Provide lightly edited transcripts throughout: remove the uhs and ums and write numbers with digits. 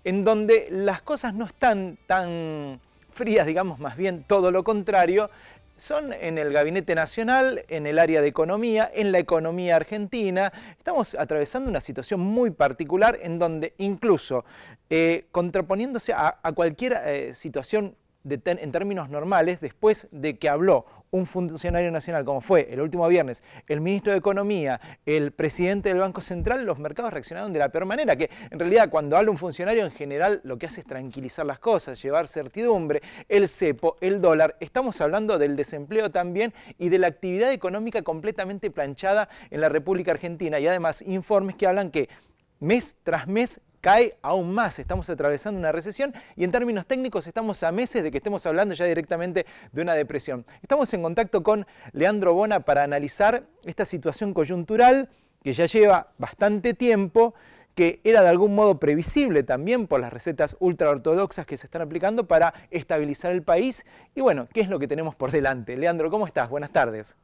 en donde las cosas no están tan frías, digamos, más bien todo lo contrario. Son en el Gabinete Nacional, en el área de economía, en la economía argentina. Estamos atravesando una situación muy particular en donde incluso contraponiéndose a cualquier situación en términos normales, después de que habló un funcionario nacional, como fue el último viernes, el ministro de Economía, el presidente del Banco Central, los mercados reaccionaron de la peor manera, que en realidad cuando habla un funcionario en general lo que hace es tranquilizar las cosas, llevar certidumbre, el cepo, el dólar, estamos hablando del desempleo también y de la actividad económica completamente planchada en la República Argentina y además informes que hablan que mes tras mes cae aún más, estamos atravesando una recesión y en términos técnicos estamos a meses de que estemos hablando ya directamente de una depresión. Estamos en contacto con Leandro Bona para analizar esta situación coyuntural que ya lleva bastante tiempo, que era de algún modo previsible también por las recetas ultraortodoxas que se están aplicando para estabilizar el país. Y bueno, ¿qué es lo que tenemos por delante? Leandro, ¿cómo estás? Buenas tardes.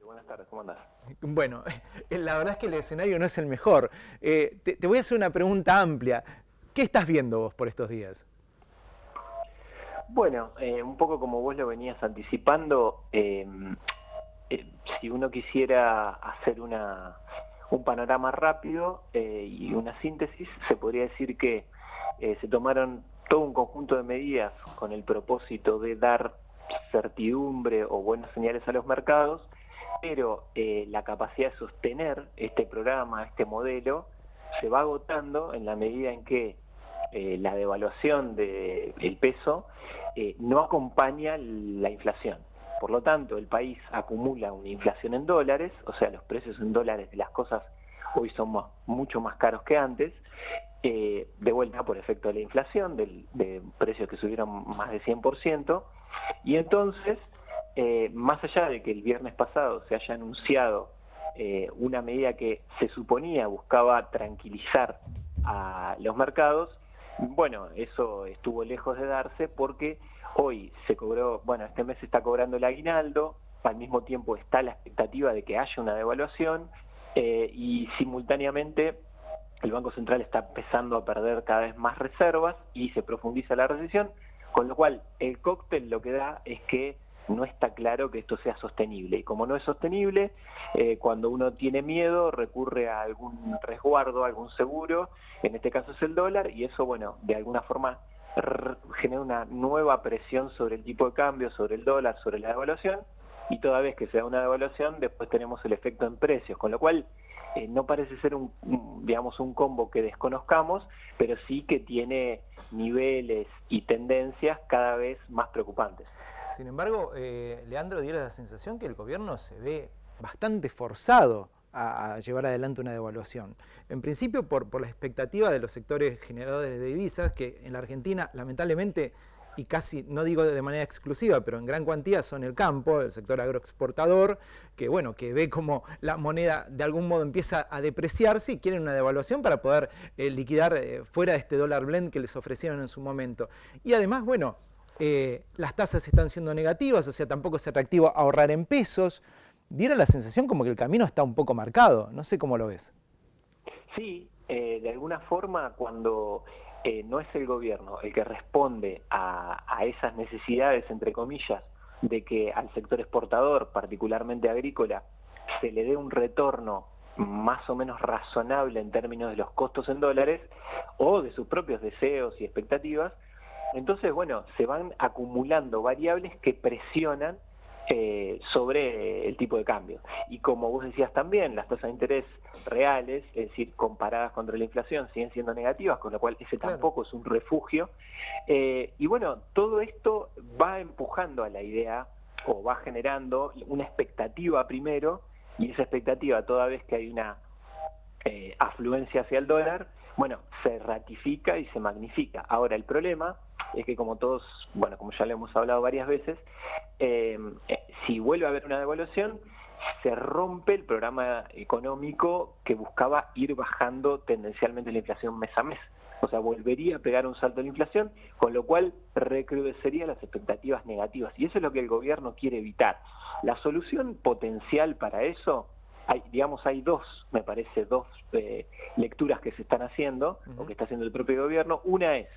Buenas tardes, ¿cómo andás? Bueno, la verdad es que el escenario no es el mejor. Te voy a hacer una pregunta amplia. ¿Qué estás viendo vos por estos días? Bueno, un poco como vos lo venías anticipando, si uno quisiera hacer un panorama rápido y una síntesis, se podría decir que se tomaron todo un conjunto de medidas con el propósito de dar certidumbre o buenas señales a los mercados, pero la capacidad de sostener este programa, este modelo, se va agotando en la medida en que la devaluación del peso no acompaña la inflación. Por lo tanto, el país acumula una inflación en dólares, o sea, los precios en dólares de las cosas hoy son mucho más caros que antes, de vuelta por efecto de la inflación, de precios que subieron más de 100%, y entonces, más allá de que el viernes pasado se haya anunciado una medida que se suponía buscaba tranquilizar a los mercados, bueno, eso estuvo lejos de darse porque hoy se cobró, bueno, este mes se está cobrando el aguinaldo, al mismo tiempo está la expectativa de que haya una devaluación y simultáneamente el Banco Central está empezando a perder cada vez más reservas y se profundiza la recesión, con lo cual el cóctel lo que da es que no está claro que esto sea sostenible. Y como no es sostenible, cuando uno tiene miedo recurre a algún resguardo, a algún seguro, en este caso es el dólar, y eso, bueno, de alguna forma genera una nueva presión sobre el tipo de cambio, sobre el dólar, sobre la devaluación, y toda vez que se da una devaluación, después tenemos el efecto en precios, con lo cual no parece ser digamos, un combo que desconozcamos, pero sí que tiene niveles y tendencias cada vez más preocupantes. Sin embargo, Leandro, diera la sensación que el gobierno se ve bastante forzado a llevar adelante una devaluación. En principio, por la expectativa de los sectores generadores de divisas, que en la Argentina, lamentablemente, y casi, no digo de manera exclusiva, pero en gran cuantía son el campo, el sector agroexportador, que bueno, que ve como la moneda de algún modo empieza a depreciarse y quieren una devaluación para poder liquidar fuera de este dólar blend que les ofrecieron en su momento. Y además, bueno, las tasas están siendo negativas, o sea, tampoco es atractivo ahorrar en pesos. Diera la sensación como que el camino está un poco marcado, no sé cómo lo ves. Sí, de alguna forma cuando no es el gobierno el que responde a esas necesidades, entre comillas, de que al sector exportador, particularmente agrícola, se le dé un retorno más o menos razonable en términos de los costos en dólares o de sus propios deseos y expectativas, entonces, bueno, se van acumulando variables que presionan sobre el tipo de cambio. Y como vos decías también, las tasas de interés reales, es decir, comparadas contra la inflación, siguen siendo negativas, con lo cual ese Claro. tampoco es un refugio. Y bueno, todo esto va empujando a la idea, o va generando una expectativa primero, y esa expectativa, toda vez que hay una afluencia hacia el dólar, bueno, se ratifica y se magnifica. Ahora, el problema es que como todos, bueno, como ya lo hemos hablado varias veces, si vuelve a haber una devaluación, se rompe el programa económico que buscaba ir bajando tendencialmente la inflación mes a mes. O sea, volvería a pegar un salto en la inflación, con lo cual recrudecería las expectativas negativas. Y eso es lo que el gobierno quiere evitar. La solución potencial para eso hay dos, me parece, lecturas que se están haciendo, o que está haciendo el propio gobierno. Una es,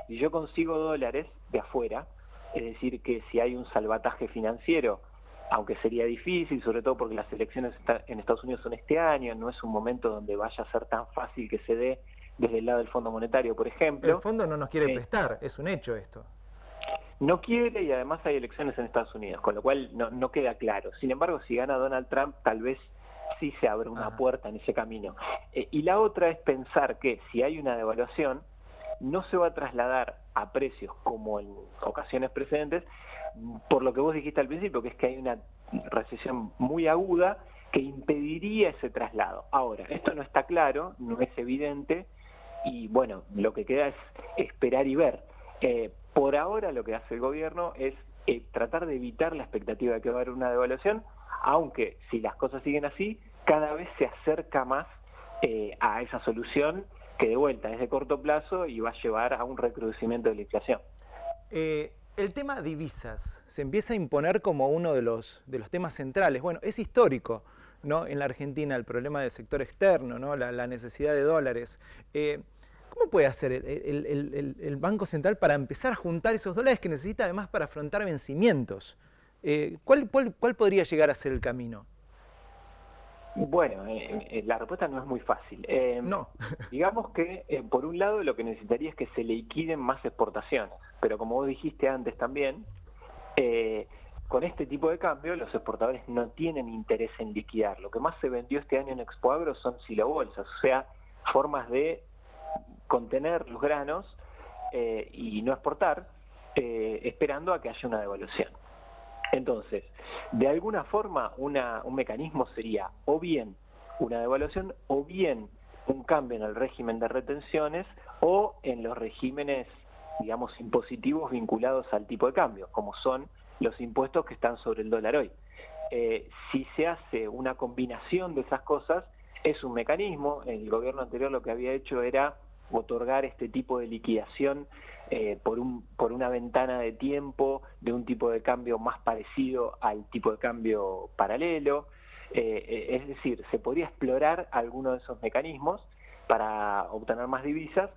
si yo consigo dólares de afuera, es decir, que si hay un salvataje financiero, aunque sería difícil, sobre todo porque las elecciones en Estados Unidos son este año, no es un momento donde vaya a ser tan fácil que se dé desde el lado del Fondo Monetario, por ejemplo. El fondo no nos quiere prestar, es un hecho esto. No quiere, y además hay elecciones en Estados Unidos, con lo cual no queda claro. Sin embargo, si gana Donald Trump, tal vez sí se abre una puerta en ese camino. Y la otra es pensar que si hay una devaluación, no se va a trasladar a precios como en ocasiones precedentes, por lo que vos dijiste al principio, que es que hay una recesión muy aguda que impediría ese traslado. Ahora, esto no está claro, no es evidente, y bueno, lo que queda es esperar y ver. Por ahora lo que hace el gobierno es tratar de evitar la expectativa de que va a haber una devaluación, aunque si las cosas siguen así, cada vez se acerca más a esa solución, que de vuelta es de corto plazo y va a llevar a un recrudecimiento de la inflación. El tema divisas se empieza a imponer como uno de los temas centrales. Bueno, es histórico, ¿no? En la Argentina el problema del sector externo, ¿no? La necesidad de dólares. ¿Cómo puede hacer el Banco Central para empezar a juntar esos dólares que necesita además para afrontar vencimientos? ¿Cuál podría llegar a ser el camino? Bueno, la respuesta no es muy fácil. No. Digamos que, por un lado, lo que necesitaría es que se liquiden más exportaciones, pero como vos dijiste antes también, con este tipo de cambio los exportadores no tienen interés en liquidar. Lo que más se vendió este año en Expoagro son silobolsas, o sea, formas de contener los granos y no exportar, esperando a que haya una devaluación. Entonces, de alguna forma, un mecanismo sería o bien una devaluación o bien un cambio en el régimen de retenciones o en los regímenes, digamos, impositivos vinculados al tipo de cambio, como son los impuestos que están sobre el dólar hoy. Si se hace una combinación de esas cosas, es un mecanismo. El gobierno anterior lo que había hecho era otorgar este tipo de liquidación por una ventana de tiempo de un tipo de cambio más parecido al tipo de cambio paralelo. Es decir, se podría explorar alguno de esos mecanismos para obtener más divisas.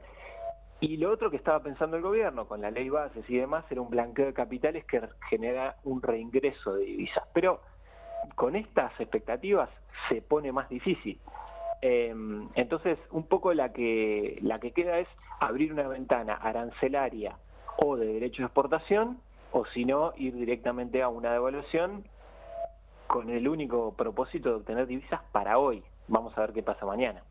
Y lo otro que estaba pensando el gobierno con la ley bases y demás era un blanqueo de capitales que genera un reingreso de divisas. Pero con estas expectativas se pone más difícil. Entonces, un poco la que queda es abrir una ventana arancelaria o de derecho de exportación, o si no, ir directamente a una devaluación con el único propósito de obtener divisas para hoy. Vamos a ver qué pasa mañana.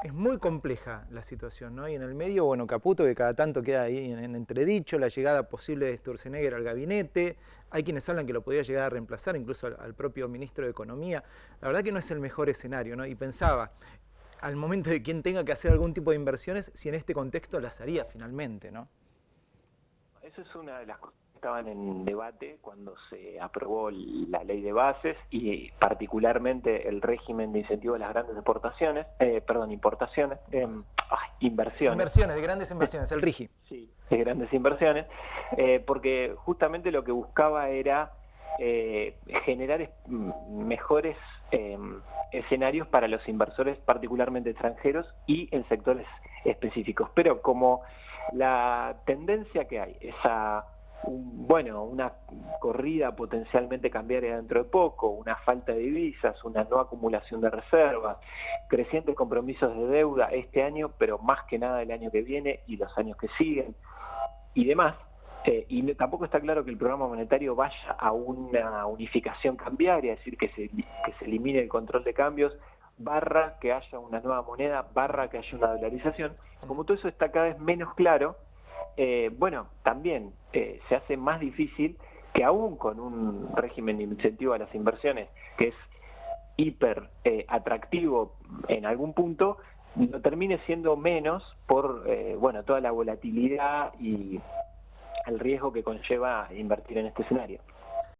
Es muy compleja la situación, ¿no? Y en el medio, bueno, Caputo, que cada tanto queda ahí en entredicho, la llegada posible de Sturzenegger al gabinete. Hay quienes hablan que lo podría llegar a reemplazar, incluso al propio ministro de Economía. La verdad que no es el mejor escenario, ¿no? Y pensaba, al momento de quien tenga que hacer algún tipo de inversiones, si en este contexto las haría finalmente, ¿no? Eso es una de las cosas que estaban en debate cuando se aprobó la ley de bases y particularmente el régimen de incentivo a las grandes inversiones. Inversiones, de grandes inversiones, el RIGI. Sí, de grandes inversiones, porque justamente lo que buscaba era generar mejores escenarios para los inversores, particularmente extranjeros, y en sectores específicos. Pero como la tendencia que hay es una corrida potencialmente cambiaria dentro de poco, una falta de divisas, una no acumulación de reservas, crecientes compromisos de deuda este año, pero más que nada el año que viene y los años que siguen y demás. Y tampoco está claro que el programa monetario vaya a una unificación cambiaria, es decir, que se elimine el control de cambios, / que haya una nueva moneda, / que haya una dolarización. Como todo eso está cada vez menos claro, también se hace más difícil que aún con un régimen de incentivo a las inversiones que es hiper atractivo en algún punto, lo termine siendo menos por toda la volatilidad y el riesgo que conlleva invertir en este escenario.